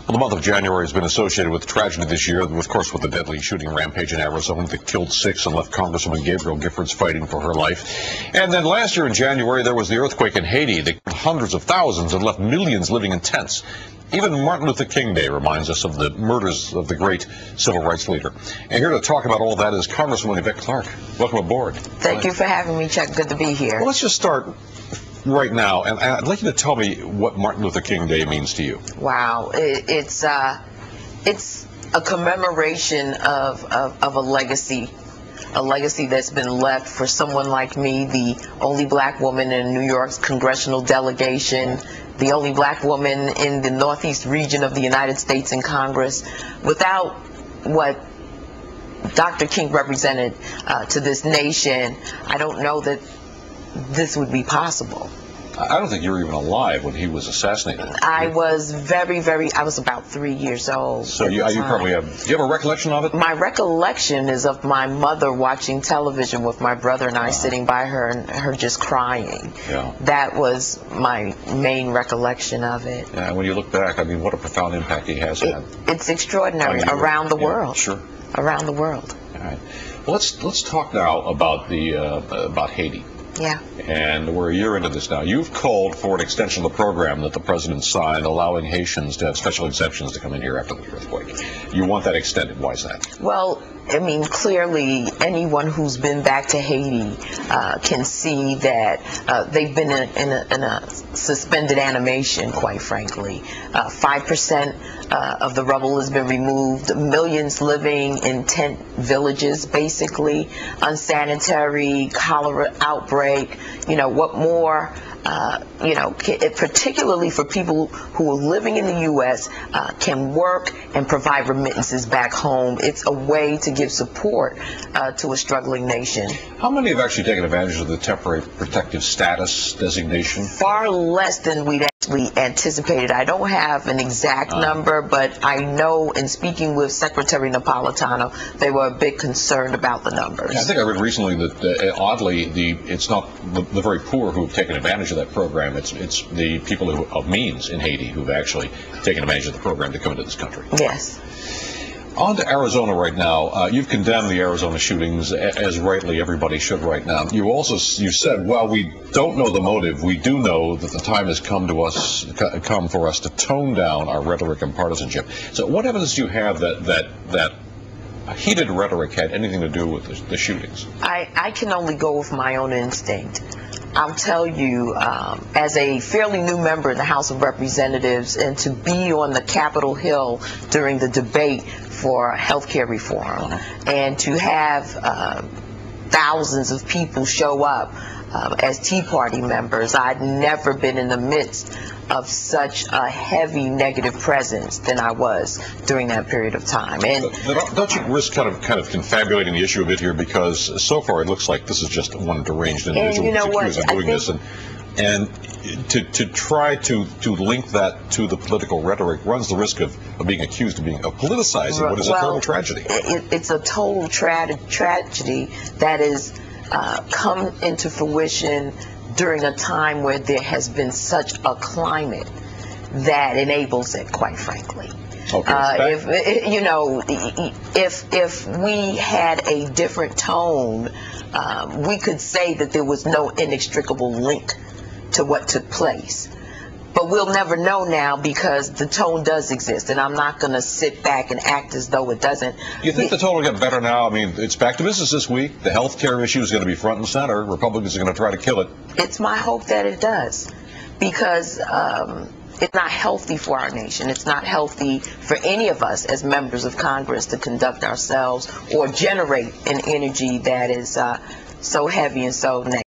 Well, the month of January has been associated with tragedy this year, of course, with the deadly shooting rampage in Arizona that killed 6 and left Congresswoman Gabrielle Giffords fighting for her life. And then last year in January, there was the earthquake in Haiti that killed hundreds of thousands and left millions living in tents. Even Martin Luther King Day reminds us of the murders of the great civil rights leader. And here to talk about all that is Congresswoman Yvette Clarke. Welcome aboard. Thank you for having me, Chuck. Good to be here. Well, let's just start right now, and I'd like you to tell me what Martin Luther King Day means to you. Wow, it's a commemoration of a legacy that's been left for someone like me, the only black woman in New York's congressional delegation, the only black woman in the Northeast region of the United States in Congress. Without what Dr. King represented to this nation, I don't know that this would be possible. I don't think you were even alive when he was assassinated. I was I was about 3 years old. So you probably have, do you have a recollection of it? My recollection is of my mother watching television with my brother and I sitting by her and her just crying. Yeah. That was my main recollection of it. Yeah, and when you look back, I mean, what a profound impact he has had. It's extraordinary around the world. Sure. Around the world. All right. Well, let's talk now about about Haiti. Yeah. And we're a year into this now. You've called for an extension of the program that the president signed, allowing Haitians to have special exemptions to come in here after the earthquake. You want that extended. Why is that? Well, I mean, clearly anyone who's been back to Haiti can see that they've been in a suspended animation, quite frankly. 5% of the rubble has been removed, millions living in tent villages, basically, unsanitary, cholera outbreak, you know, what more, particularly for people who are living in the U.S., can work and provide remittances back home. It's a way to give support to a struggling nation. How many have actually taken advantage of the temporary protective status designation? Far less than we'd actually anticipated. I don't have an exact number, but I know in speaking with Secretary Napolitano, they were a bit concerned about the numbers. Yeah, I think I read recently that oddly, it's not the very poor who have taken advantage of that program. It's the people of means in Haiti who've actually taken advantage of the program to come into this country. Yes. On to Arizona right now. You've condemned the Arizona shootings, as rightly everybody should right now. You said, while we don't know the motive, we do know that the time has come for us to tone down our rhetoric and partisanship. So what evidence do you have that heated rhetoric had anything to do with the shootings? I can only go with my own instinct. I'll tell you, as a fairly new member in the House of Representatives, and to be on the Capitol Hill during the debate for health care reform, and to have thousands of people show up as Tea Party members, I'd never been in the midst of such a heavy negative presence than I was during that period of time. And don't you risk kind of confabulating the issue a bit here, because so far it looks like this is just one deranged individual who's accused of doing this, and to try to link that to the political rhetoric runs the risk of being accused of politicizing what is a terrible tragedy. It's a total tragedy that is come into fruition during a time where there has been such a climate that enables it, quite frankly. Okay. If we had a different tone, we could say that there was no inextricable link to what took place. But we'll never know now, because the tone does exist, and I'm not going to sit back and act as though it doesn't. You think the tone will get better now? I mean, it's back to business this week. The health care issue is going to be front and center. Republicans are going to try to kill it. It's my hope that it does, because it's not healthy for our nation. It's not healthy for any of us as members of Congress to conduct ourselves or generate an energy that is so heavy and so negative.